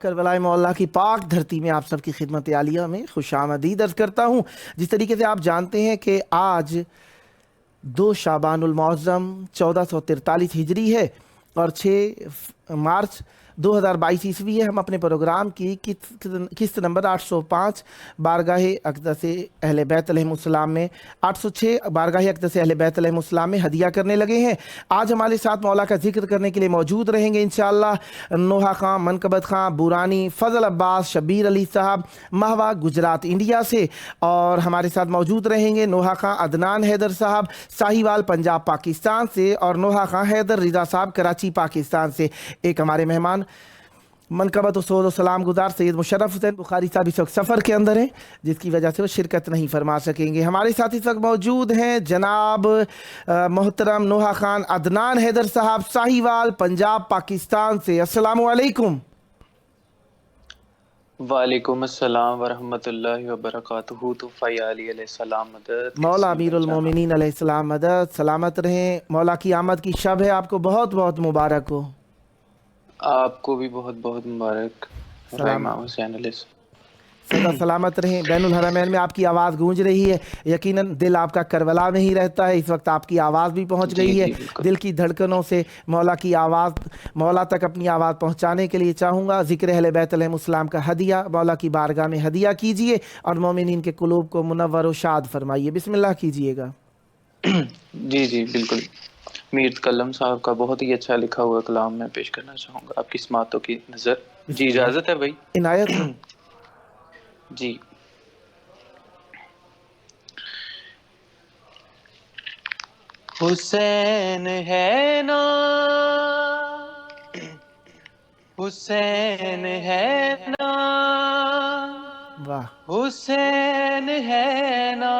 کربلا مولا کی پاک دھرتی میں آپ سب کی خدمت عالیہ میں خوش آمدید عرض کرتا ہوں۔ جس طریقے سے آپ جانتے ہیں کہ آج 2 شعبان المعظم 1443 ہجری ہے اور 6 مارچ 2022 عیسوی ہے۔ ہم اپنے پروگرام کی قسط نمبر 805 بارگاہ اقدس اہل بیت علیہم السلام میں 806 بارگاہ اقدس اہل بیت علیہم السلام میں ہدیہ کرنے لگے ہیں۔ آج ہمارے ساتھ مولا کا ذکر کرنے کے لیے موجود رہیں گے انشاءاللہ نوحہ خان، منقبت خان، بورانی، فضل عباس، شبیر علی صاحب مہوا گجرات انڈیا سے، اور ہمارے ساتھ موجود رہیں گے نوحہ خان عدنان حیدر صاحب ساہیوال پنجاب پاکستان سے، اور نوحہ خان حیدر رضا صاحب کراچی پاکستان سے۔ ایک ہمارے مہمان منقبت و سعود و سلام گزار سید مشرف حسین بخاری صاحب اس وقت سفر کے اندر ہیں، جس کی وجہ سے وہ شرکت نہیں فرما سکیں گے۔ ہمارے ساتھ اس وقت موجود ہیں جناب محترم نوحہ خان عدنان حیدر صاحب ساہیوال پنجاب پاکستان سے۔ السلام علیکم۔ وعلیکم السلام ورحمۃ اللہ وبرکاتہ۔ طوفی علی علیہ السلام مدد۔ مولا امیر المومنین علیہ السلام مدد، سلامت رہیں۔ مولا کی آمد کی شب ہے، آپ کو بہت بہت مبارک ہو۔ آپ کو بھی بہت بہت مبارک۔ امام حسین علیہ السلام سدا سلامت رہیں۔ بین الحرمین میں آپ کی آواز گونج رہی ہے، یقیناً دل آپ کا کربلا میں ہی رہتا ہے، اس وقت آپ کی آواز بھی پہنچ گئی ہے دل کی دھڑکنوں سے۔ مولا کی آواز، مولا تک اپنی آواز پہنچانے کے لیے چاہوں گا ذکر اہل بیت علیہم السلام کا ہدیہ مولا کی بارگاہ میں ہدیہ کیجئے اور مومنین کے قلوب کو منور و شاد فرمائیے۔ بسم اللہ کیجئے گا۔ جی بالکل۔ میر تکلم صاحب کا بہت ہی اچھا لکھا ہوا کلام میں پیش کرنا چاہوں گا آپ کی سماعتوں کی نظر۔ جی اجازت ہے بھائی؟ عنایت ہو۔ جی۔ حسین ہے نا، حسین ہے نا، واہ، حسین ہے نا،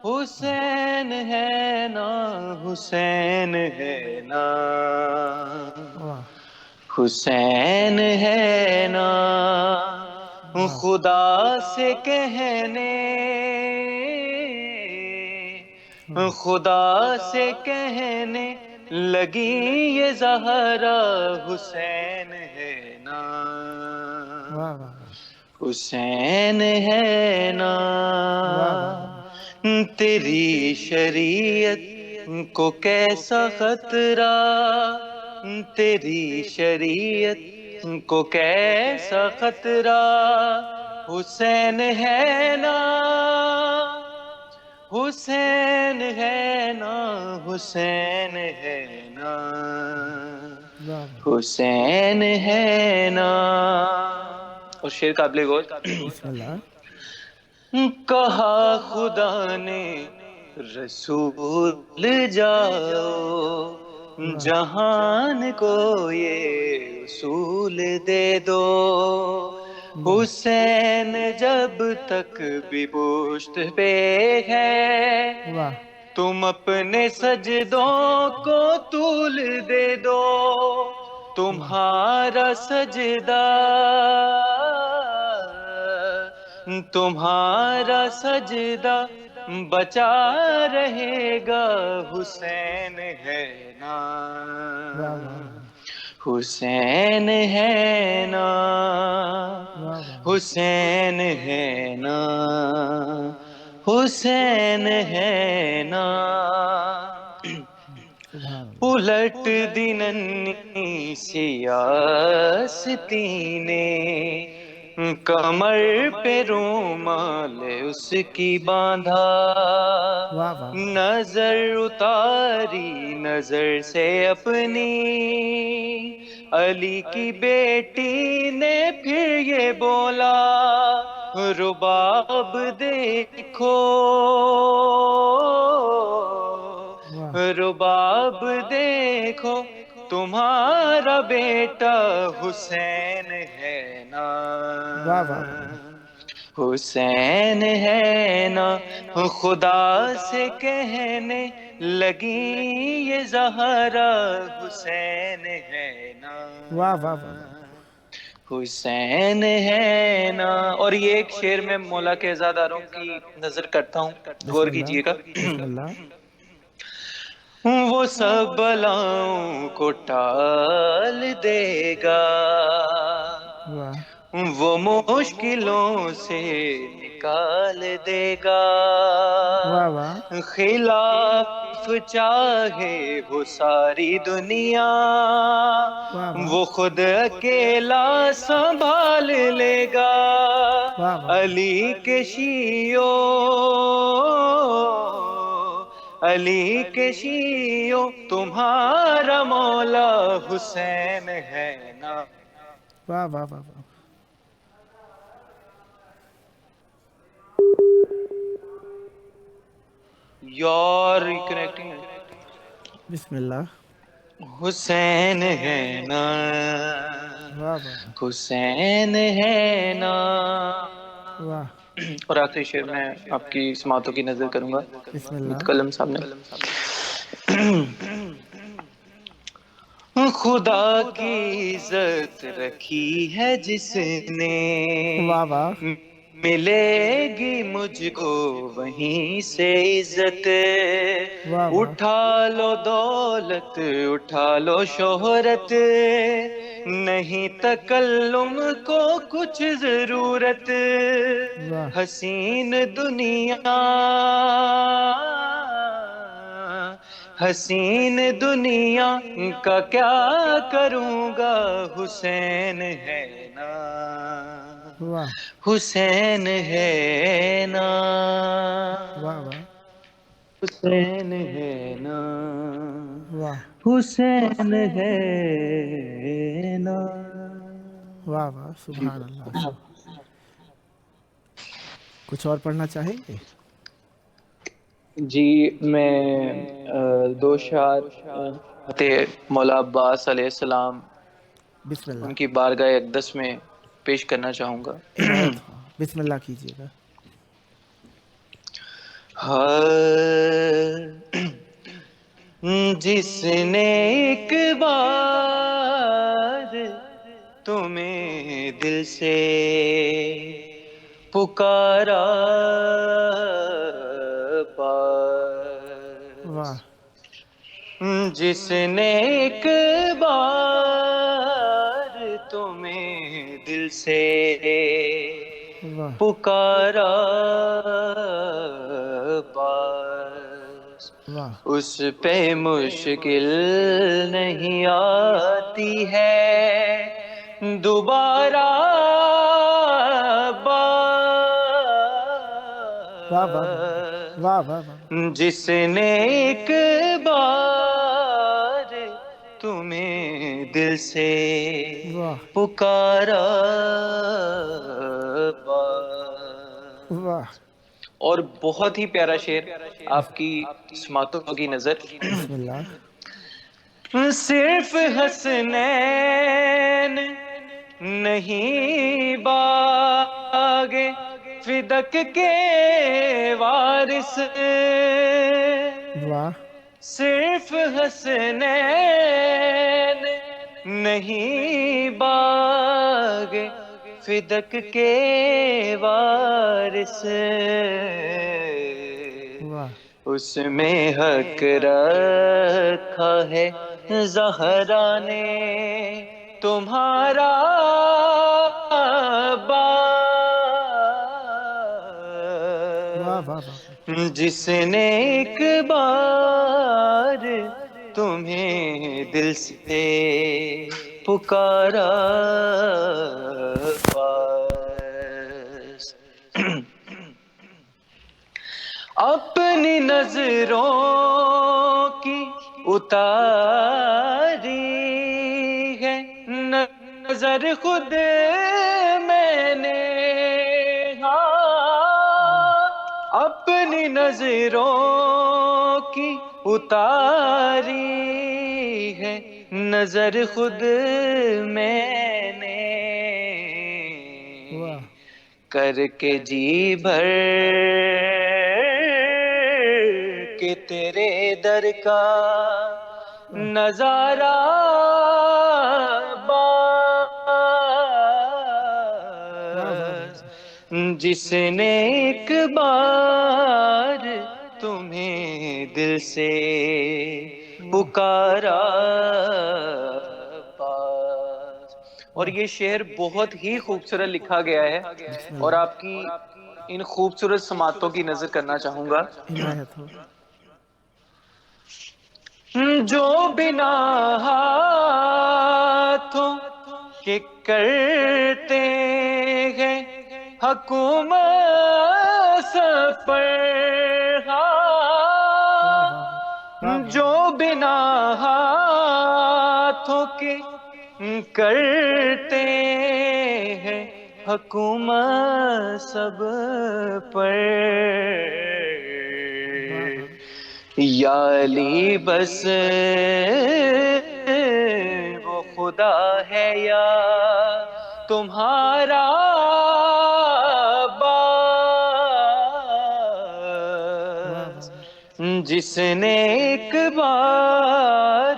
حسین ہے نا، حسین ہے نا، واہ، حسین ہے نا، خدا سے کہنے، خدا سے کہنے لگی یہ زہرا حسین ہے نا، واہ، واہ، حسین ہے نا، تیری شریعت کو کیسا خطرہ، تیری شریعت کو کیسا خطرہ، حسین ہے نا، حسین ہے نا، حسین ہے نا، حسین ہے نا۔ اور شعر قابل غور۔ بسم اللہ۔ کہا خدا نے رسول جاؤ، جہان کو یہ اصول دے دو، حسین جب تک بھی پشت پہ ہے، تم اپنے سجدوں کو طول دے دو، تمہارا سجدہ، تمہارا سجدہ بچا رہے گا، حسین ہے نا، حسین ہے نا، حسین ہے نا، حسین ہے نا۔ الٹ دی ننھی سیاستی نے، کمر پہ رومال اس کی باندھا، نظر اتاری نظر سے اپنی، علی کی بیٹی نے پھر یہ بولا، رباب دیکھو، رباب دیکھو، تمہارا بیٹا حسین ہے نا، حسین ہے نا، خدا سے کہنے لگی یہ زہرا حسین ہے نا، واہ واہ واہ، حسین ہے نا۔ اور یہ ایک شعر میں مولا کے عزاداروں کی نظر کرتا ہوں، غور کیجئے گا۔ بسم اللہ۔ وہ سب بلاؤں کو ٹال دے گا، واہ وہ مشکلوں سے نکال دے گا، واہ واہ خلاف چاہے وہ ساری دنیا، واہ واہ وہ خود اکیلا سنبھال لے گا۔ واہ واہ علی کے شیعوں، علی کے شیعوں تمہارا مولا حسین ہے نا۔ واہ واہ واہ واہ یار کنیکٹنگ بسم اللہ حسین ہے نا، واہ واہ حسین ہے نا۔ واہ اور آخری شعر میں آپ کی سماعتوں کی نظر کروں گا بسم اللہ متکلم صاحب نے۔ خدا کی عزت رکھی ہے جس نے، واہ واہ ملے گی مجھ کو وہیں سے عزت۔ واہ واہ اٹھا لو دولت، اٹھا لو شہرت، نہیں تکلم کو کچھ ضرورت۔ واہ حسین دنیا، حسین دنیا کا کیا کروں گا، حسین ہے نا، واہ حسین ہے نا، واہ واہ حسین ہے نا، واہ حسین ہے نا۔ واہ واہ سبحان اللہ کچھ اور پڑھنا چاہیں گے؟ جی میں دو اشعار حضرت مولا عباس علیہ السلام بسم ان اللہ کی بارگاہ اقدس میں پیش کرنا چاہوں گا۔ عنایت ہو بسم اللہ کیجیے گا جس نے ایک بار تمہیں دل سے پکارا واہ جس نے ایک بار تمہیں دل سے واہ پکارا بس، واہ اس پہ مشکل نہیں آتی ہے دوبارہ واہ واہ واہ واہ واہ جس نے ایک بار تمہیں دل سے واہ پکارا بس۔ واہ اور بہت ہی پیارا شعر آپ کی سماعتوں کی نظر۔ بسم اللہ صرف حسنین نہیں باغ فدق کے وارث، واہ صرف حسنین نہیں باغ فدق کے وارث، واہ اس میں حق رکھا ہے زہرا نے تمہارا واہ باپ، واہ واہ جس نے ایک بار تمہیں دل سے پکارا بس، اپنی نظروں کی اتاری ہے نظر خود میں نے، ہاں اپنی نظروں کی اتاری ہے نظر خود میں نے، واہ کر کے جی بھر کہ تیرے در کا نظارہ واہ واہ بس، جس نے ایک بار تمہیں دل سے واہ پکارا بس، اور یہ شعر بہت ہی خوبصورت لکھا گیا ہے، اور آپ کی ان خوبصورت سماعتوں کی نظر کرنا چاہوں گا۔ عنایت ہو۔ جو بنا ہاتھوں کے کرتے ہیں حکومت سب پر، جو بنا ہاتھوں کے کرتے ہیں حکومت سب پر، یا علی بس وہ خدا ہے یا تمہارا باز، جس نے ایک بار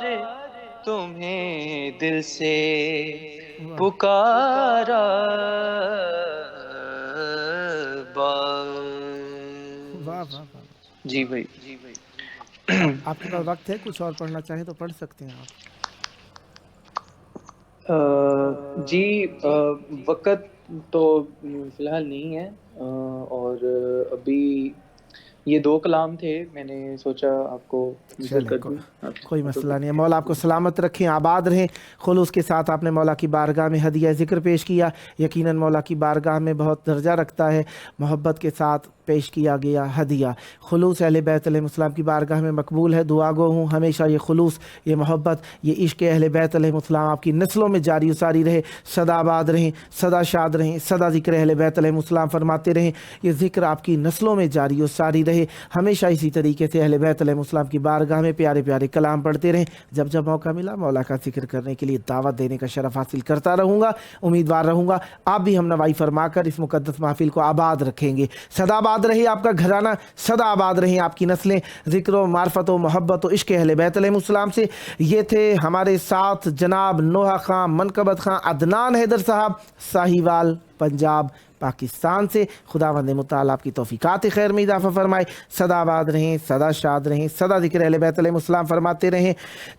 تمہیں دل سے پکارا باز۔ واہ واہ واہ۔ جی بھائی، آپ کے پاس وقت ہے، کچھ اور پڑھنا چاہیں تو پڑھ سکتے ہیں آپ۔ جی وقت تو فی الحال نہیں ہے، اور ابھی یہ 2 کلام تھے، میں نے سوچا آپ کو نشر کر دوں۔ کوئی مسئلہ نہیں ہے، مولا آپ کو سلامت رکھیں، آباد رہیں۔ خلوص کے ساتھ آپ نے مولا کی بارگاہ میں ہدیہ ذکر پیش کیا، یقیناً مولا کی بارگاہ میں بہت درجہ رکھتا ہے، محبت کے ساتھ پیش کیا گیا ہدیہ۔ خلوص اہل بیت علیہ السلام کی بارگاہ میں مقبول ہے۔ دعا گو ہوں ہمیشہ یہ خلوص، یہ محبت، یہ عشق اہل بیت علیہ السلام آپ کی نسلوں میں جاری و ساری رہے، سدا آباد رہیں، سدا شاد رہیں، سدا ذکر اہل بیت علیہ السلام فرماتے رہیں، یہ ذکر آپ کی نسلوں میں جاری و ساری رہے۔ ہمیشہ اسی طریقے سے اہل بیت علیہ السلام کی بارگاہ میں پیارے پیارے کلام پڑھتے رہیں۔ جب جب موقع ملا مولا کا ذکر کرنے کے لیے دعوت دینے کا شرف حاصل کرتا رہوں گا، امیدوار رہوں گا آپ بھی ہم نوائی فرما کر اس مقدس محفل کو آباد رکھیں گے۔ سدا آباد رہے آپ کا گھرانہ، سدا آباد رہیں آپ کی نسلیں ذکر و معرفت و محبت و عشق اہل بیت علیہ السلام سے۔ یہ تھے ہمارے ساتھ جناب نوحہ خان منقبت خان عدنان حیدر صاحب، ساہیوال، پنجاب، پاکستان سے۔ خداوند متعال آپ کی توفیقات خیر میں اضافہ فرمائے۔ سدا آباد رہیں، سدا شاد رہیں، سدا ذکر اہل بیت علیہ السلام فرماتے رہیں۔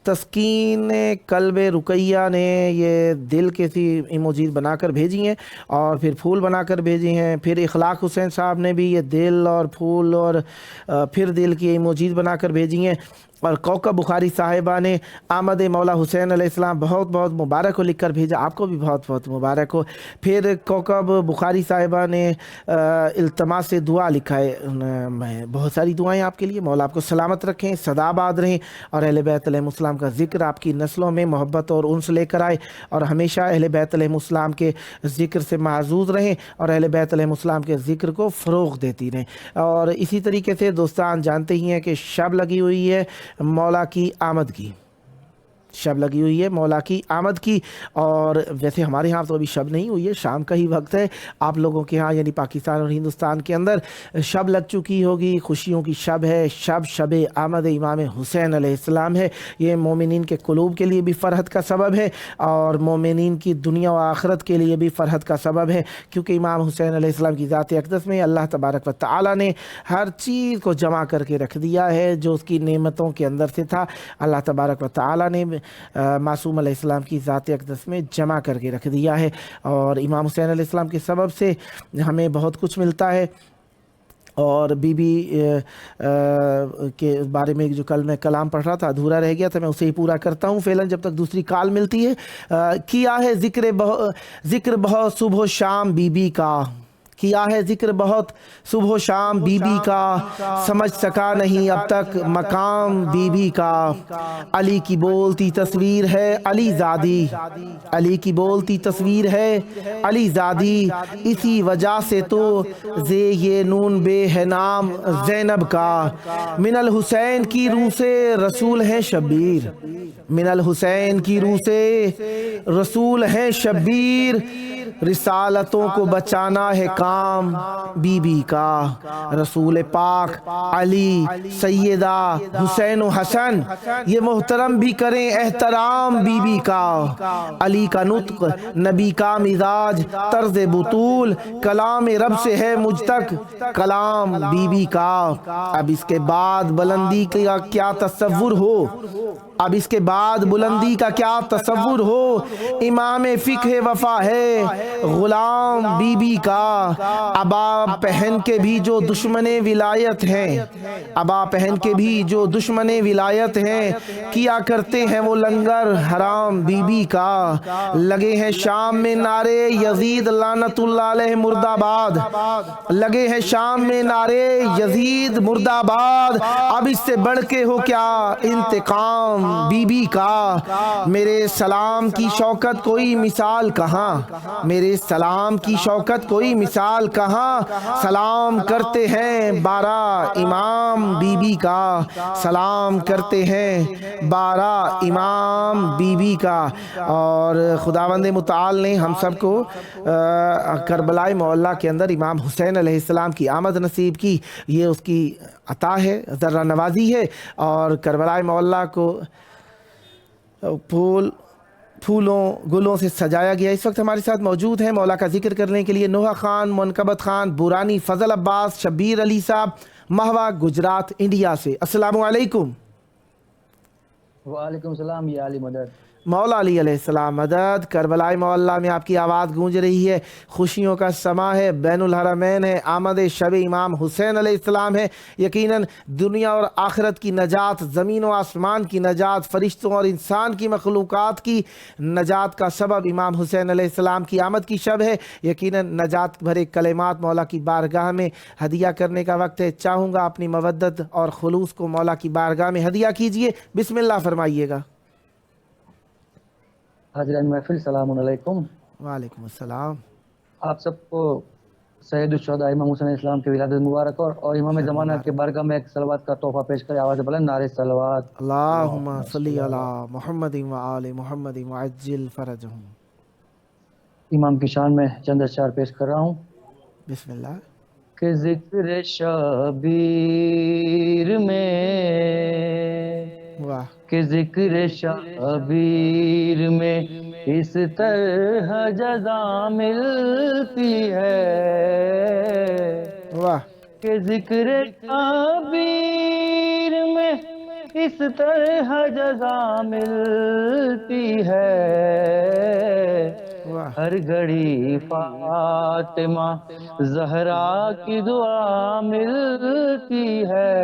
تسکین قلب رقیہ نے یہ دل کے سی ایموجیز بنا کر بھیجی ہیں، اور پھر پھول بنا کر بھیجی ہیں۔ پھر اخلاق حسین صاحب نے بھی یہ دل اور پھول اور پھر دل کی ایموجیز بنا کر بھیجی ہیں۔ اور کوکب بخاری صاحبہ نے آمد مولا حسین علیہ السلام بہت بہت مبارک ہو لکھ کر بھیجا، آپ کو بھی بہت بہت مبارک ہو۔ پھر کوکب بخاری صاحبہ نے التماس دعا لکھا ہے، میں بہت ساری دعائیں آپ کے لیے، مولا آپ کو سلامت رکھیں، سدا آباد رہیں، اور اہل بیت علیہ السلام کا ذکر آپ کی نسلوں میں محبت اور انس لے کر آئے، اور ہمیشہ اہل بیت علیہ السلام کے ذکر سے محظوظ رہیں، اور اہل بیت علیہ السلام کے ذکر کو فروغ دیتی رہیں۔ اور اسی طریقے سے دوستان جانتے ہی ہیں کہ شب لگی ہوئی ہے مولا کی آمد کی، شب لگی ہوئی ہے مولا کی آمد کی، اور ویسے ہمارے ہاں تو ابھی شب نہیں ہوئی ہے، شام کا ہی وقت ہے، آپ لوگوں کے ہاں یعنی پاکستان اور ہندوستان کے اندر شب لگ چکی ہوگی، خوشیوں کی شب ہے، شب آمد امام حسین علیہ السلام ہے۔ یہ مومنین کے قلوب کے لیے بھی فرحت کا سبب ہے، اور مومنین کی دنیا و آخرت کے لیے بھی فرحت کا سبب ہے، کیونکہ امام حسین علیہ السلام کی ذات اقدس میں اللہ تبارک و تعالی نے ہر چیز کو جمع کر کے رکھ دیا ہے جو اس کی نعمتوں کے اندر سے تھا، اللہ تبارک و تعالی نے معصوم علیہ السلام کی ذات اقدس میں جمع کر کے رکھ دیا ہے، اور امام حسین علیہ السلام کے سبب سے ہمیں بہت کچھ ملتا ہے۔ اور بی بی کے بارے میں جو کل میں کلام پڑھ رہا تھا ادھورا رہ گیا تھا، میں اسے ہی پورا کرتا ہوں فعلاً جب تک دوسری کال ملتی ہے۔ کیا ہے ذکر بہت صبح و شام بی بی کا، کیا ہے ذکر بہت صبح و شام بی بی کا، سمجھ سکا نہیں اب تک مقام بی بی کا۔ علی کی بولتی تصویر ہے علی زادی، علی کی بولتی تصویر ہے علی زادی، اسی وجہ سے تو زے یہ نون بے ہے نام زینب کا۔ من الحسین کی روح سے رسول ہیں شبیر، من الحسین کی روح سے رسول ہیں شبیر، رسالتوں کو بچانا ہے کام بی بی کا۔ رسول پاک علی سیدہ حسین و حسن یہ محترم بھی کریں احترام بی بی کا۔ علی کا نطق نبی کا مزاج طرز بطول، کلام رب سے ہے مجھ تک کلام بی بی کا۔ اب اس کے بعد بلندی کا کیا تصور ہو، اب اس کے بعد بلندی کا کیا تصور ہو، امام فقہ وفا ہے غلام بی بی کا، ابا پہن کے بھی جو دشمن ولایت ہیں، ابا پہن کے بھی جو دشمن ولایت ہیں، کیا کرتے ہیں وہ لنگر حرام بی بی کا، لگے ہیں شام میں نعرے یزید لعنت اللہ علیہ مرد آباد، لگے ہیں شام میں نعرے یزید مرد آباد، اب اس سے بڑھ کے ہو کیا انتقام بی بی کا، میرے سلام کی شوکت کوئی مثال کہاں، میرے سلام کی شوکت کوئی مثال کہاں، سلام کرتے ہیں 12 امام بی بی کا، سلام کرتے ہیں 12 امام بی بی کا۔ اور خداوند متعال نے ہم سب کو کربلائے معلیٰ کے اندر امام حسین علیہ السلام کی آمد نصیب کی، یہ اس کی عطا ہے، ذرہ نوازی ہے، اور کربلائے معلیٰ کو پھولوں گلوں سے سجایا گیا۔ اس وقت ہمارے ساتھ موجود ہیں مولا کا ذکر کرنے کے لیے نوحہ خان، منقبت خان، بورانی، فضل عباس، شبیر علی صاحب، مہوا گجرات انڈیا سے۔ السلام علیکم۔ وعلیکم السلام یا علی مدد۔ مولا علی علیہ السلام مدد۔ کربلائے معلیٰ میں آپ کی آواز گونج رہی ہے، خوشیوں کا سما ہے، بین الحرمین ہے، آمد شب امام حسین علیہ السلام ہے۔ یقیناً دنیا اور آخرت کی نجات، زمین و آسمان کی نجات، فرشتوں اور انسان کی مخلوقات کی نجات کا سبب امام حسین علیہ السلام کی آمد کی شب ہے۔ یقیناً نجات بھرے کلمات مولا کی بارگاہ میں ہدیہ کرنے کا وقت ہے۔ چاہوں گا اپنی مودت اور خلوص کو مولا کی بارگاہ میں ہدیہ کیجئے، بسم اللہ فرمائیے گا۔ حاضرین محفل السلام علیکم۔ وعلیکم السلام۔ آپ سب کو سید الشہداء امام حسین علیہ السلام کی ولادت مبارک اور امام زمانہ کے بارگاہ میں ایک صلوات کا تحفہ پیش کرے، آواز بلند نعرے صلوات۔ اللہم صلی علی محمد و آل محمد وعجل فرجہم۔ امام کی شان میں چند اشعار پیش کر رہا ہوں۔ بسم اللہ۔ کہ ذکر شبیر میں، واہ، کہ ذکر شبیر میں اس طرح جزا ملتی ہے، واہ، کہ ذکر شبیر میں اس طرح جزا ملتی ہے، واہ، ہر گھڑی فاطمہ زہرا کی دعا ملتی ہے،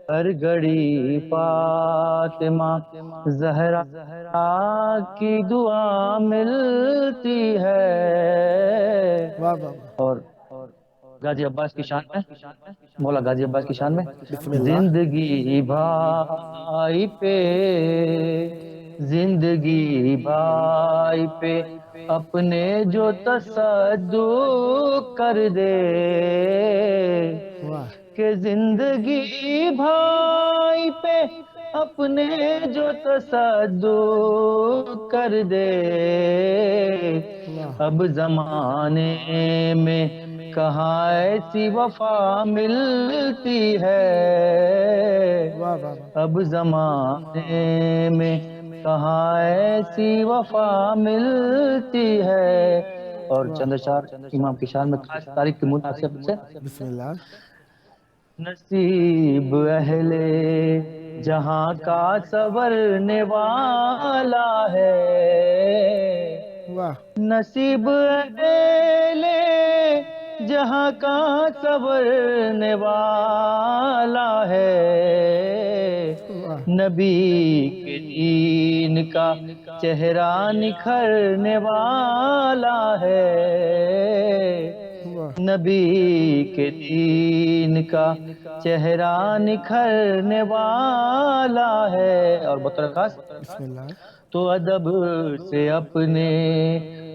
ہر گھڑی فاطمہ زہرا کی دعا ملتی ہے۔ واہ، واہ، اور غازی عباس کی شان میں، مولا غازی عباس کی شان میں، بسم اللہ۔ زندگی بھائی پہ، زندگی بھائی پہ اپنے جو تصدق کر دے، واہ، کہ زندگی بھائی پہ اپنے جو تصدق کر دے، واہ، اب زمانے میں کہاں ایسی وفا ملتی ہے، واہ، واہ، واہ، اب زمانے میں کہاں ایسی وفا ملتی ہے۔ اور چند اشعار امام کی شان میں خاص تاریخ کی مناسبت سے۔ بسم اللہ۔ نصیب اہل جہاں کا سنورنے والا ہے، واہ، نصیب اہل جہاں کا سنورنے والا ہے، واہ، نبی کے دین کا چہرہ نکھرنے والا ہے، واہ، نبی کے دین کا چہرہ نکھرنے والا ہے۔ اور بطور خاص، بسم اللہ۔ تو ادب سے اپنے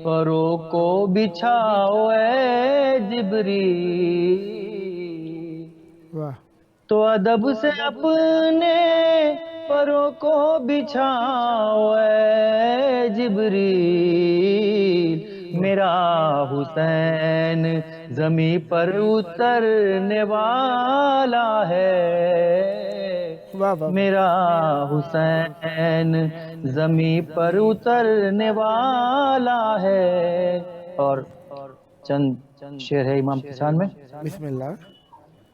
پروں کو بچھاؤ اے جبریل، واہ، تو ادب سے اپنے پروں کو بچھاؤ اے جبریل، میرا حسین زمیں پر اترنے والا ہے، واہ، واہ، میرا حسین زمیں پر اترنے والا ہے۔ اور چند شعر ہے امام کی شان میں۔ بسم اللہ۔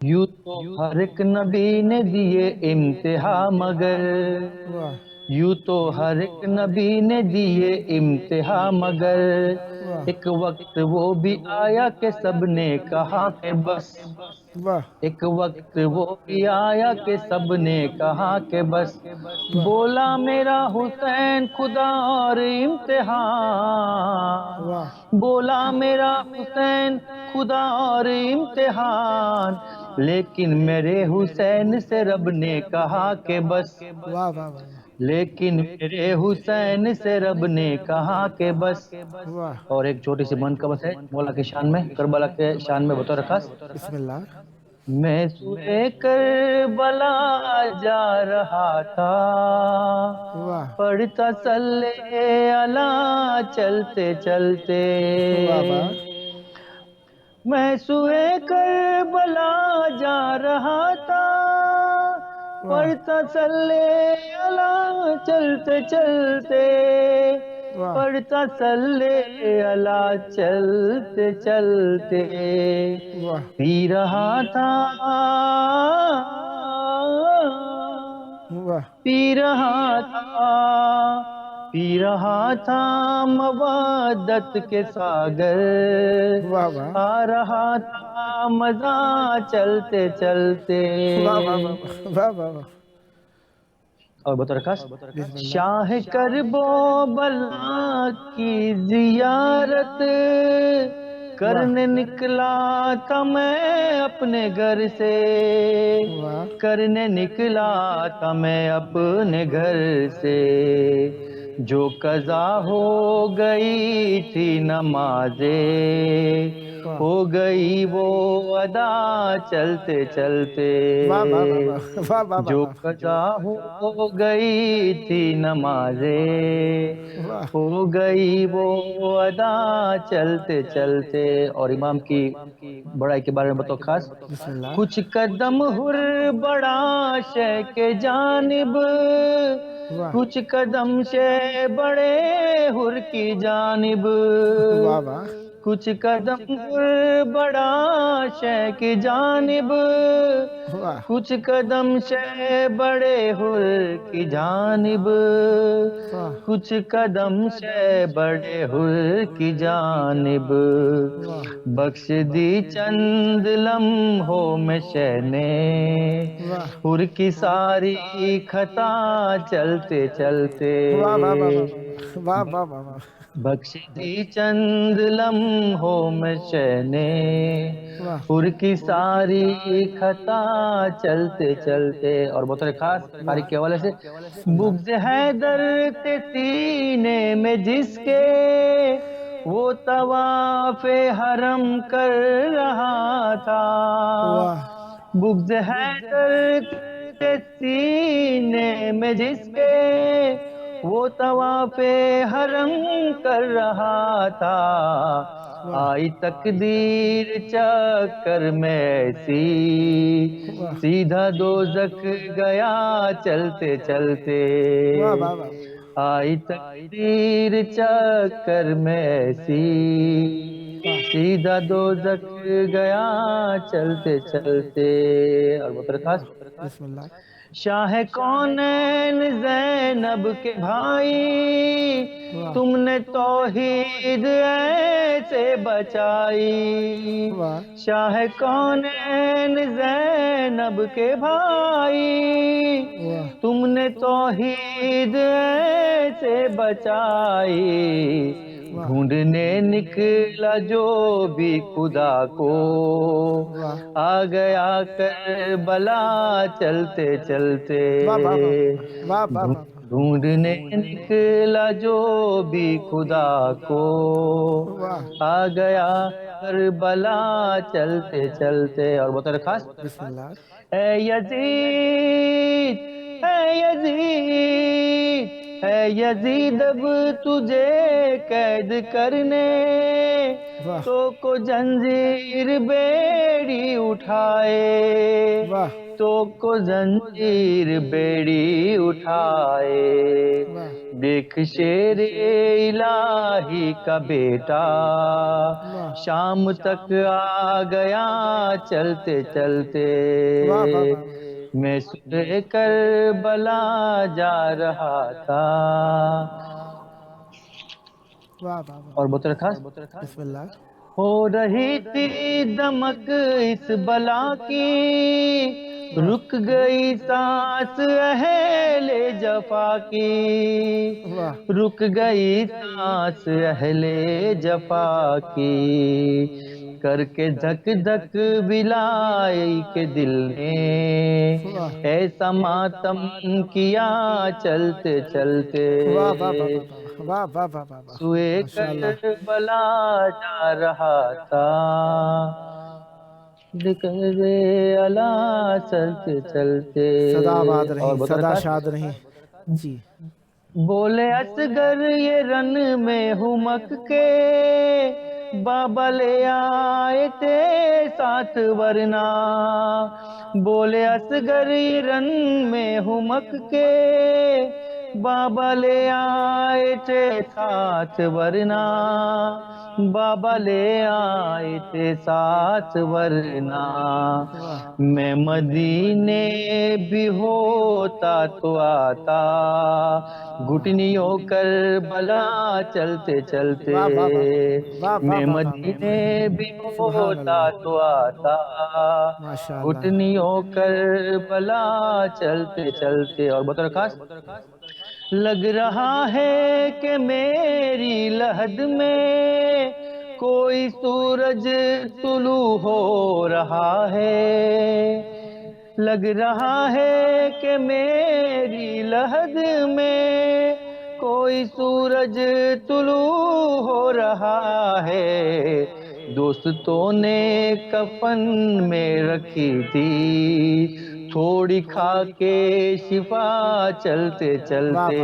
یوں تو ہر ایک نبی نے دیے امتحان مگر واہ یوں تو ہر ایک نبی نے دیے امتحان مگر واہ ایک وقت وہ بھی آیا کہ سب نے کہا کہ بس واہ ایک وقت وہ بھی آیا کہ سب نے کہا کہ بس واہ بولا میرا حسین خدا اور امتحان واہ بولا میرا حسین خدا اور امتحان لیکن میرے حسین سے رب نے کہا کہ بس واہ واہ واہ لیکن میرے حسین سے رب نے کہا کہ بس واہ اور ایک چھوٹی سی منقبت ہے مولا کی شان میں کربلا کے شان میں بطور خاص بسم اللہ میں سوئے کربلا جا رہا تھا واہ پڑھتا صلی اللہ چلتے چلتے واہ واہ میں سوئے کربلا جا رہا تھا واہ پڑھتا صلی اللہ چلتے چلتے واہ پڑھتا صلی اللہ چلتے چلتے واہ پی رہا تھا واہ پی رہا تھا پی رہا تھا مودت کے ساگر واہ واہ آ رہا تھا مزہ چلتے چلتے واہ واہ واہ واہ واہ واہ اور بطور خاص بسم اللہ شاہ کربو بلا کی زیارت واہ کرنے نکلا تھا میں اپنے گھر سے واہ کرنے نکلا تھا میں اپنے گھر سے جو قضا ہو گئی تھی نمازیں واہ ہو گئی وہ ادا چلتے چلتے واہ واہ واہ واہ واہ جو واہ قضا ہو گئی تھی نمازیں واہ ہو گئی وہ ادا چلتے چلتے اور امام کی بڑائی کے بارے میں بتاؤ خاص بسم اللہ کچھ قدم ہر بڑا شے کے جانب واہ کچھ قدم سے بڑے ہر کی جانب واہ واہ کچھ قدم ہر بڑا شے کی جانب واہ کچھ قدم سے بڑے ہر کی جانب واہ کچھ قدم سے بڑے ہر کی جانب واہ بخش دی چند لمحوں میں شہنے واہ ہر کی ساری خطا چلتے چلتے واہ واہ واہ واہ واہ واہ واہ بخش دی چند لمحوں میں شہنے واہ ہر کی ساری خطا چلتے چلتے اور بہت خاص تاریخ کے حوالے سے بسم اللہ بغض حیدر تے سینے میں جس کے وہ طواف حرم کر رہا تھا واہ بغض حیدر کے سینے میں جس کے وہ طواف حرم کر رہا تھا واہ آئی تقدیر چکر میں ایسی واہ سیدھا دوزخ گیا چلتے چلتے واہ واہ واہ آئی تقدیر چکر میں ایسی سیدھا دوزخ گیا چلتے چلتے اور بہت خاص بسم اللہ شاہ کونین زینب کے بھائی واہ تم نے توحید ایسے بچائی واہ شاہ کونین زینب کے بھائی واہ تم نے توحید ایسے بچائی واہ ڈھونڈنے نکلا جو بھی خدا کو واہ آ گیا کربلا چلتے چلتے واہ واہ واہ واہ واہ ڈھونڈنے نکلا جو بھی خدا کو واہ آ گیا کربلا چلتے چلتے اور بطور خاص بسم اللہ اے یزید اے یزید اے یزید اب تجھے قید کرنے واہ تو کو جنزیر بیڑی اٹھائے واہ تو کو زنجیر بیڑی اٹھائے، دیکھ شیر الہی کا بیٹا شام تک آ گیا چلتے چلتے، میں سن کربلا جا رہا تھا۔ اور بطر خاص بسم اللہ۔ ہو رہی تھی دمک اس بلا کی، رک گئی سانس اہل جفا کی، رک گئی سانس اہل جفا کی، کر کے دھک دھک بلائی کے دل نے ایسا ماتم کیا چلتے چلتے، واہ واہ واہ واہ واہ، سوئے کربلا جا رہا تھا، دکھے اللہ چلتے چلتے۔ صدا آباد اور رہیں، بطور صدا خاص شاد رہیں جی۔ بولے اصغر یہ رن میں ہمک کے، بابا لے آئے تھے ساتھ ورنہ، بولے اصغر یہ رن میں ہمک کے، بابا لے آئے تھے ساتھ ورنہ، بابا لے آئے تھے ساتھ ورنہ، میں مدینے بھی ہوتا تو آتا، گھٹنیوں کربلا چلتے چلتے، میں مدینے بھی ہوتا تو آتا، گھٹنیوں کربلا چلتے چلتے۔ اور بطور خاص لگ رہا ہے کہ میری لحد میں کوئی سورج طلوع ہو رہا ہے، لگ رہا ہے کہ میری لحد میں کوئی سورج طلوع ہو رہا ہے، دوستوں نے کفن میں رکھی تھی تھوڑی کھا کے شفا چلتے چلتے۔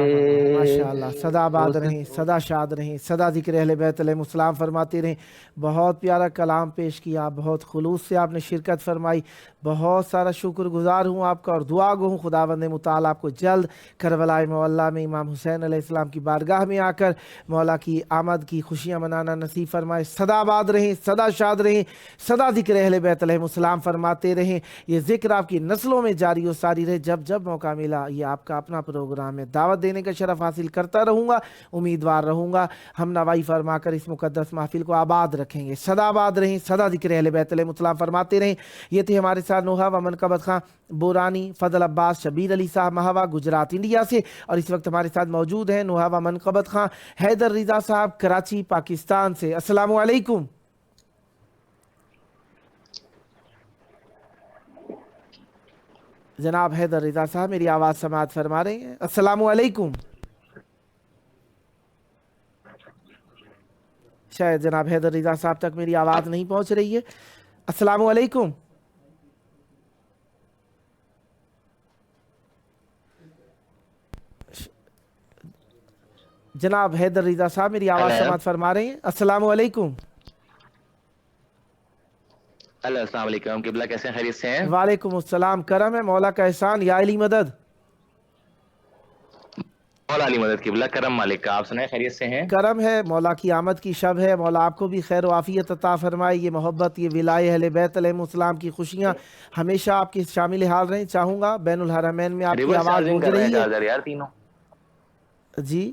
ماشاءاللہ، صدا آباد رہیں، صدا شاد رہیں، صدا ذکر اہل بیت علیہ السلام فرماتے رہیں۔ بہت پیارا کلام پیش کیا، بہت خلوص سے آپ نے شرکت فرمائی، بہت سارا شکر گزار ہوں آپ کا، اور دعا گو ہوں خداوند متعال آپ کو جلد کربلائے معلیٰ میں امام حسین علیہ السلام کی بارگاہ میں آ کر مولا کی آمد کی خوشیاں منانا نصیب فرمائے۔ صدا آباد رہیں، صدا شاد رہیں، صدا ذکر اہل بیت علیہ السلام فرماتے رہیں۔ یہ ذکر آپ کی نسلوں میں جاری و ساری رہے، جب جب موقع ملا یہ آپ کا اپنا پروگرام ہے، دعوت دینے کا شرف حاصل کرتا رہوں گا، امیدوار رہوں گا ہم نوائی فرما کر اس مقدس محفل کو آباد رکھیں گے۔ صدا آباد رہیں، صدا ذکر اہل بیت علیہ السلام فرماتے رہیں۔ یہ تھے ہمارے ساتھ نوحہ و منقبت خان بورانی، فضل عباس، شبیر علی صاحب مہوا گجرات انڈیا سے، اور اس وقت ہمارے ساتھ موجود ہیں نوحہ و منقبت خان حیدر رضا صاحب کراچی پاکستان سے۔ السلام علیکم جناب حیدر رضا صاحب، میری آواز سماعت فرما رہے ہیں؟ السلام علیکم۔ شاید جناب حیدر رضا صاحب تک میری آواز نہیں پہنچ رہی ہے۔ السلام علیکم۔ جناب حیدر رضا صاحب میری آواز سماعت فرما رہے ہیں؟ السلام علیکم۔ السلام علیکم، قبلہ کیسے ہیں؟ خیریت سے ہیں؟ وعلیکم السلام، کرم ہے مولا کا احسان، یا علی مدد۔ مولا علی مدد، قبلہ کرم مالک کا، آپ سنائیں خیریت سے ہیں؟ کرم ہے، مولا کی آمد کی شب ہے، مولا آپ کو بھی خیر و عافیت عطا فرمائے، یہ محبت، یہ ولائے اہل بیت علیہ السلام کی خوشیاں ہمیشہ آپ کی شامل حال رہیں۔ چاہوں گا بین الحرمین میں آپ کی آواز گونج رہی ہے یار تینوں جی،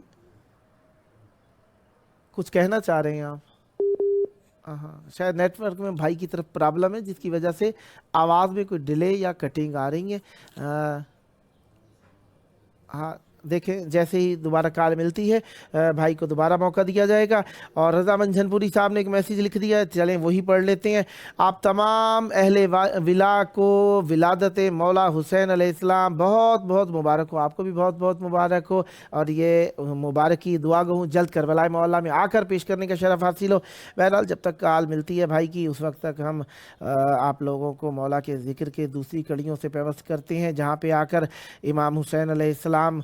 کچھ کہنا چاہ رہے ہیں آپ؟ ہاں، شاید نیٹ ورک میں بھائی کی طرف پرابلم ہے جس کی وجہ سے آواز میں کوئی ڈیلے یا کٹنگ آ رہی ہے۔ ہاں دیکھیں، جیسے ہی دوبارہ کال ملتی ہے بھائی کو دوبارہ موقع دیا جائے گا۔ اور رضا منجھن پوری صاحب نے ایک میسیج لکھ دیا ہے، چلیں وہی پڑھ لیتے ہیں۔ آپ تمام اہل ولا کو ولادت مولا حسین علیہ السلام بہت بہت مبارک ہو، آپ کو بھی بہت بہت مبارک ہو، اور یہ مبارکی دعا گو ہوں جلد کربلائے معلیٰ میں آ کر پیش کرنے کا شرف حاصل ہو۔ بہرحال جب تک کال ملتی ہے بھائی کی، اس وقت تک ہم آپ لوگوں کو مولا کے ذکر کے دوسری کڑیوں سے پیوست کرتے ہیں، جہاں پہ آ کر امام حسین علیہ السلام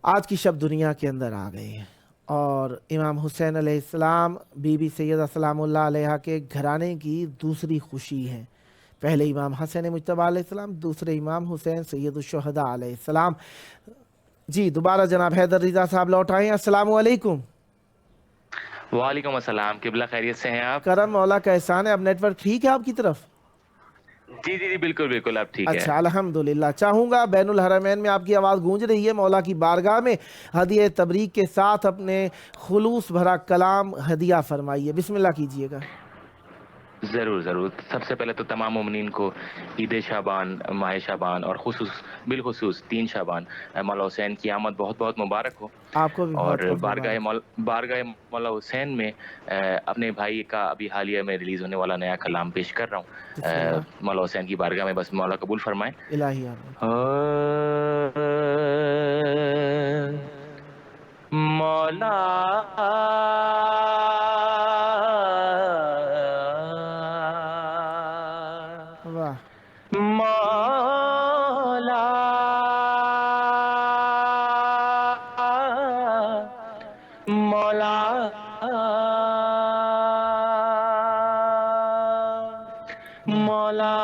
آج کی شب دنیا کے اندر آ گئے ہیں، اور امام حسین علیہ السلام بی بی سیدہ سلام اللہ علیہا کے گھرانے کی دوسری خوشی ہے۔ پہلے امام حسن مجتبی علیہ السلام، دوسرے امام حسین سید الشہداء علیہ السلام۔ جی دوبارہ جناب حیدر رضا صاحب لوٹ آئے ہیں۔ السلام علیکم۔ وعلیکم السلام، قبلہ خیریت سے ہیں آپ؟ کرم مولا کا احسان ہے۔ اب نیٹ ورک ٹھیک ہے آپ کی طرف؟ جی جی جی بالکل بالکل، آپ ٹھیک ہے۔ اچھا الحمدللہ۔ چاہوں گا بین الحرمین میں آپ کی آواز گونج رہی ہے، مولا کی بارگاہ میں ہدیہ تبریک کے ساتھ اپنے خلوص بھرا کلام ہدیہ فرمائیے، بسم اللہ کیجئے گا۔ ضرور ضرور۔ سب سے پہلے تو تمام مومنین کو عید شعبان، ماہ شعبان اور بالخصوص 3 شعبان مولا حسین کی آمد بہت بہت مبارک ہو۔ آپ کو بھی اور بہت بہت مبارک۔ بارگاہ مولا حسین میں اپنے بھائی کا ابھی حالیہ میں ریلیز ہونے والا نیا کلام پیش کر رہا ہوں مولا حسین کی بارگاہ میں، بس مولا قبول فرمائیں۔ الہی آمین۔ مولا واہ مولا مولا مولا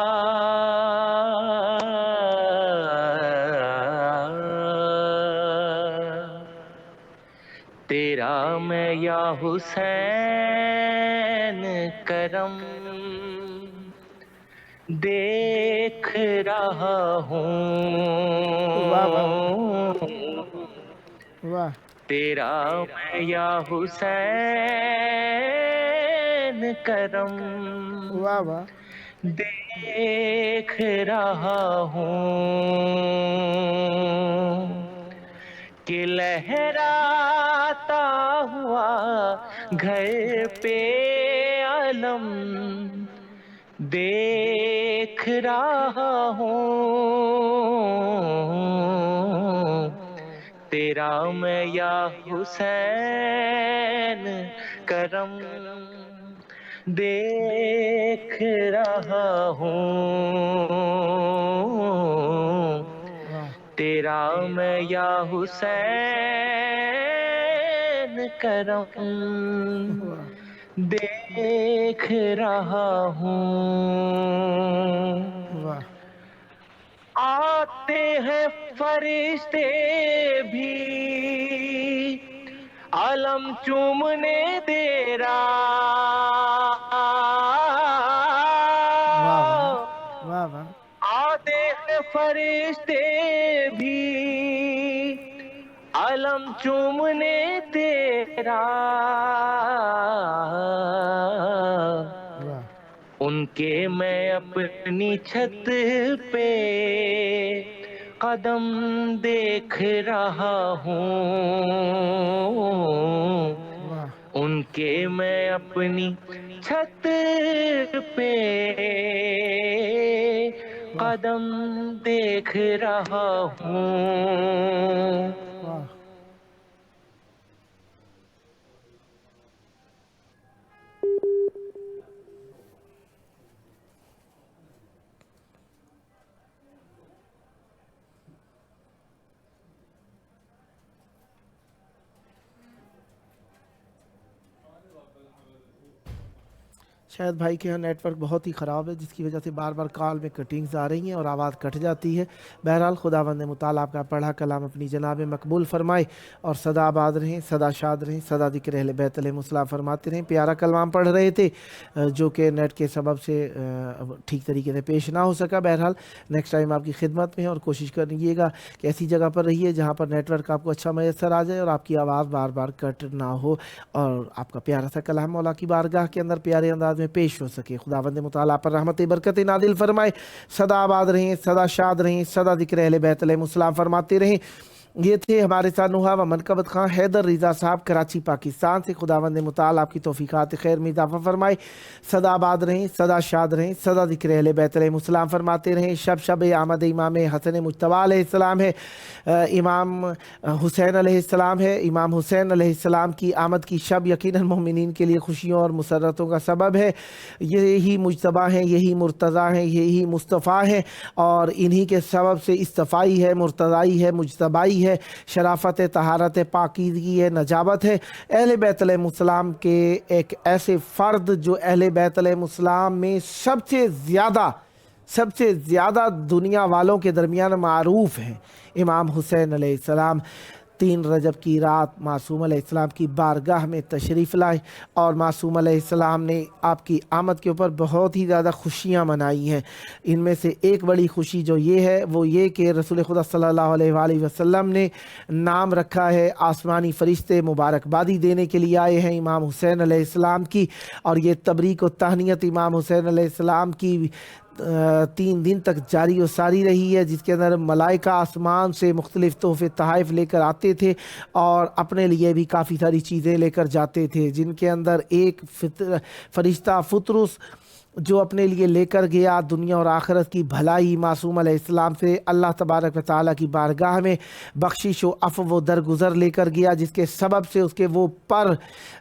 تیرا میں یا حسین کرم دیکھ رہا واہ واہ ہوں، واہ تیرا میں یا حسین کرم واہ واہ دیکھ رہا ہوں کہ لہراتا ہوا گھر پہ علم دیکھ رہا ہوں، تیرا میں یا حسین کرم دیکھ رہا ہوں، تیرا میں یا حسین کرم دیکھ رہا ہوں۔ واہ آتے ہیں فرشتے بھی علم چومنے تیرا، واہ واہ آتے ہیں فرشتے بھی علم چومنے تیرا، واہ ان کے میں اپنی چھت پہ قدم دیکھ رہا ہوں، واہ ان کے میں اپنی چھت پہ قدم دیکھ رہا ہوں۔ واہ شاید بھائی کے یہاں نیٹ ورک بہت ہی خراب ہے، جس کی وجہ سے بار بار کال میں کٹنگز آ رہی ہیں اور آواز کٹ جاتی ہے۔ بہرحال خداوند متعال آپ کا پڑھا کلام اپنی جناب مقبول فرمائے اور سدا آباد رہیں، سدا شاد رہیں، سدا ذکر اہل بیت علیہم السلام فرماتے رہیں۔ پیارا کلام پڑھ رہے تھے جو کہ نیٹ کے سبب سے ٹھیک طریقے سے پیش نہ ہو سکا۔ بہرحال نیکسٹ ٹائم آپ کی خدمت میں ہے اور کوشش کریے گا کہ ایسی جگہ پر رہیے جہاں پر نیٹ ورک آپ کو اچھا میسر آ جائے اور آپ کی آواز بار بار کٹ نہ ہو اور آپ کا پیارا سا کلام مولا کی بارگاہ کے اندر پیارے انداز میں پیش ہو سکے۔ خداوند متعال آپ پر رحمت برکت نازل فرمائے، سدا آباد رہیں، سدا شاد رہیں، سدا ذکر اہل بیت علیہم السلام فرماتے رہیں۔ یہ تھے ہمارے ساتھ نوحہ و منقبت خان حیدر رضا صاحب کراچی پاکستان سے۔ خداوند متعال آپ کی توفیقات خیر میں اضافہ فرمائے، سدا آباد رہیں، سدا شاد رہیں، سدا ذکر اہل بیت علیہم السلام فرماتے رہیں۔ شب آمد امام حسن مجتبی علیہ السلام ہے، امام حسین علیہ السلام ہے۔ امام حسین علیہ السلام کی آمد کی شب یقیناً مومنین کے لیے خوشیوں اور مسرتوں کا سبب ہے۔ یہی مجتبیٰ ہیں، یہی مرتضیٰ ہیں، یہی مصطفیٰ ہیں اور انہی کے سبب سے اصطفائی ہے، مرتضائی ہے، مجتبائی ہے، شرافت ہے، طہارت ہے، پاکیزگی ہے، نجابت ہے۔ اہل بیت علیہ السلام کے ایک ایسے فرد جو اہل بیت علیہ السلام میں سب سے زیادہ سب سے زیادہ دنیا والوں کے درمیان معروف ہیں امام حسین علیہ السلام۔ 3 رجب کی رات معصوم علیہ السلام کی بارگاہ میں تشریف لائے اور معصوم علیہ السلام نے آپ کی آمد کے اوپر بہت ہی زیادہ خوشیاں منائی ہیں۔ ان میں سے ایک بڑی خوشی جو یہ ہے وہ یہ کہ رسول خدا صلی اللہ علیہ وآلہ وسلم نے نام رکھا ہے، آسمانی فرشتے مبارکبادی دینے کے لیے آئے ہیں امام حسین علیہ السلام کی، اور یہ تبریک و تہنیت امام حسین علیہ السلام کی 3 دن تک جاری و ساری رہی ہے، جس کے اندر ملائکہ آسمان سے مختلف تحفے تحائف لے کر آتے تھے اور اپنے لیے بھی کافی ساری چیزیں لے کر جاتے تھے، جن کے اندر ایک فرشتہ فطرس جو اپنے لیے لے کر گیا دنیا اور آخرت کی بھلائی معصوم علیہ السلام سے اللہ تبارک و تعالیٰ کی بارگاہ میں بخشش و عفو و درگزر لے کر گیا، جس کے سبب سے اس کے وہ پر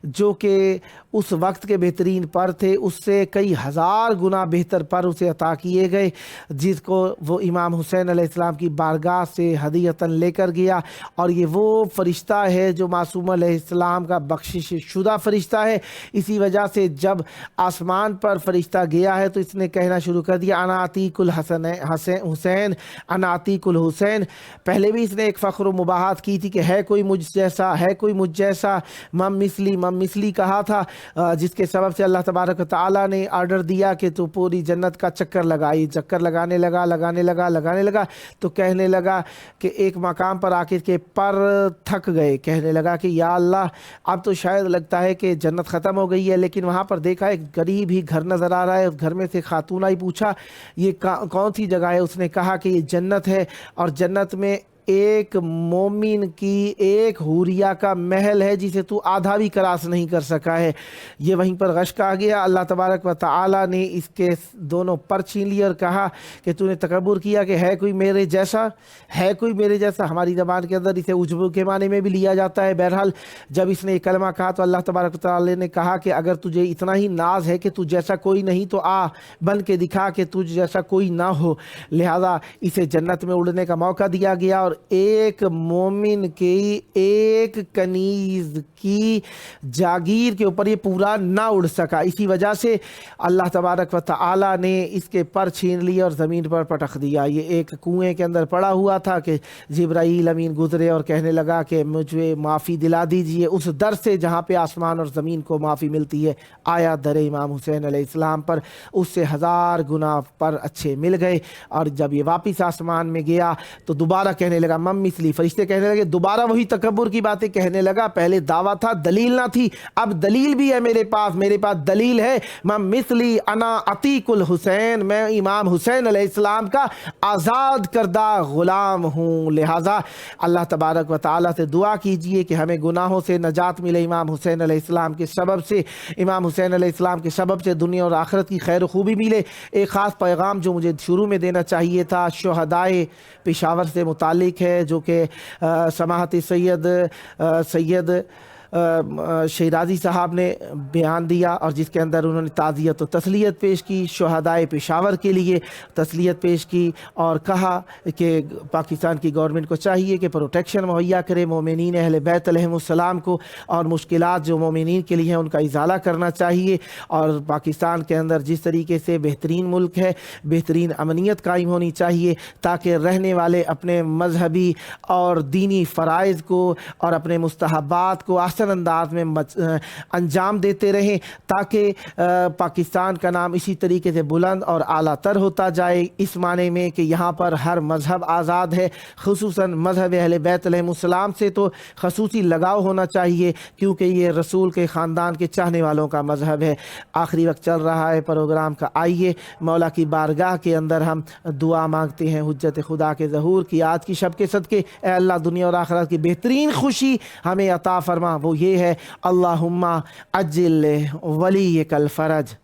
جو کہ اس وقت کے بہترین پر تھے اس سے کئی ہزار گنا بہتر پر اسے عطا کیے گئے، جس کو وہ امام حسین علیہ السلام کی بارگاہ سے ہدیتاً لے کر گیا۔ اور یہ وہ فرشتہ ہے جو معصوم علیہ السلام کا بخشش شدہ فرشتہ ہے۔ اسی وجہ سے جب آسمان پر فرشتہ گیا ہے تو اس نے کہنا شروع کر دیا انا عتیق الحسن حسین، انا عتیق الحسین۔ پہلے بھی اس نے ایک فخر و مباحات کی تھی کہ ہے کوئی مجھ جیسا، ہے کوئی مجھ جیسا، مم مثلی کہا تھا، جس کے سبب سے اللہ تبارک و تعالیٰ نے آرڈر دیا کہ تو پوری جنت کا چکر لگائی، چکر لگانے لگا تو کہنے لگا کہ ایک مقام پر آ کے پر تھک گئے، کہنے لگا کہ یا اللہ اب تو شاید لگتا ہے کہ جنت ختم ہو گئی ہے، لیکن وہاں پر دیکھا ایک غریب ہی گھر نظر آ رہا ہے، اس گھر میں سے خاتون آئی، پوچھا یہ کون سی جگہ ہے؟ اس نے کہا کہ یہ جنت ہے، اور جنت میں ایک مومن کی ایک حوریہ کا محل ہے جسے تو آدھا بھی کراس نہیں کر سکا ہے۔ یہ وہیں پر غشک آ گیا، اللہ تبارک و تعالی نے اس کے دونوں پر چھین لیے اور کہا کہ تو نے تکبر کیا کہ ہے کوئی میرے جیسا، ہے کوئی میرے جیسا۔ ہماری زبان کے اندر اسے عجب کے معنی میں بھی لیا جاتا ہے۔ بہرحال جب اس نے یہ کلمہ کہا تو اللہ تبارک و تعالی نے کہا کہ اگر تجھے اتنا ہی ناز ہے کہ تو جیسا کوئی نہیں تو آ بن کے دکھا کہ تجھ جیسا کوئی نہ ہو، لہذا اسے جنت میں اڑنے کا موقع دیا گیا، اور ایک مومن کی ایک کنیز کی جاگیر کے اوپر یہ پورا نہ اڑ سکا۔ اسی وجہ سے اللہ تبارک و تعالی نے اس کے پر چھین لیا اور زمین پر پٹخ دیا۔ یہ ایک کنویں کے اندر پڑا ہوا تھا کہ جبرائیل امین گزرے اور کہنے لگا کہ مجھے معافی دلا دیجئے اس در سے جہاں پہ آسمان اور زمین کو معافی ملتی ہے۔ آیا در امام حسین علیہ السلام پر، اس سے 1000 گنا پر اچھے مل گئے، اور جب یہ واپس آسمان میں گیا تو دوبارہ کہنے لگا مم مثلی، فرشتے کہنے لگے، دوبارہ وہی تکبر کی باتیں کہنے لگا۔ پہلے دعویٰ تھا دلیل نہ تھی، اب دلیل بھی ہے میرے پاس دلیل ہے، مم مثلی انا عتیق الحسین، میں امام حسین علیہ السلام کا آزاد کردہ غلام ہوں۔ لہٰذا اللہ تبارک و تعالیٰ سے دعا کیجئے کہ ہمیں گناہوں سے نجات ملے امام حسین علیہ السلام کے سبب سے، امام حسین علیہ السلام کے سبب سے دنیا اور آخرت کی خیر و خوبی ملے۔ ایک خاص پیغام جو مجھے شروع میں دینا چاہیے تھا شہدائے پشاور سے متعلق ہے، جو کہ سماحت سید شیرازی صاحب نے بیان دیا، اور جس کے اندر انہوں نے تعزیت و تسلیت پیش کی، شہدائے پشاور کے لیے تسلیت پیش کی، اور کہا کہ پاکستان کی گورنمنٹ کو چاہیے کہ پروٹیکشن مہیا کرے مومنین اہل بیت علیہم السلام کو، اور مشکلات جو مومنین کے لیے ہیں ان کا ازالہ کرنا چاہیے، اور پاکستان کے اندر جس طریقے سے بہترین ملک ہے بہترین امنیت قائم ہونی چاہیے، تاکہ رہنے والے اپنے مذہبی اور دینی فرائض کو اور اپنے مستحبات کو انداز میں انجام دیتے رہیں، تاکہ پاکستان کا نام اسی طریقے سے بلند اور اعلیٰ تر ہوتا جائے، اس معنی میں کہ یہاں پر ہر مذہب آزاد ہے، خصوصاً مذہب اہل بیت علیہ السلام سے تو خصوصی لگاؤ ہونا چاہیے، کیونکہ یہ رسول کے خاندان کے چاہنے والوں کا مذہب ہے۔ آخری وقت چل رہا ہے پروگرام کا، آئیے مولا کی بارگاہ کے اندر ہم دعا مانگتے ہیں حجت خدا کے ظہور کی آج کی شب کے صدقے۔ اے اللہ دنیا اور آخرت کی بہترین خوشی ہمیں عطا فرما، وہ یہ ہے اللہم عجل ولیک الفرج۔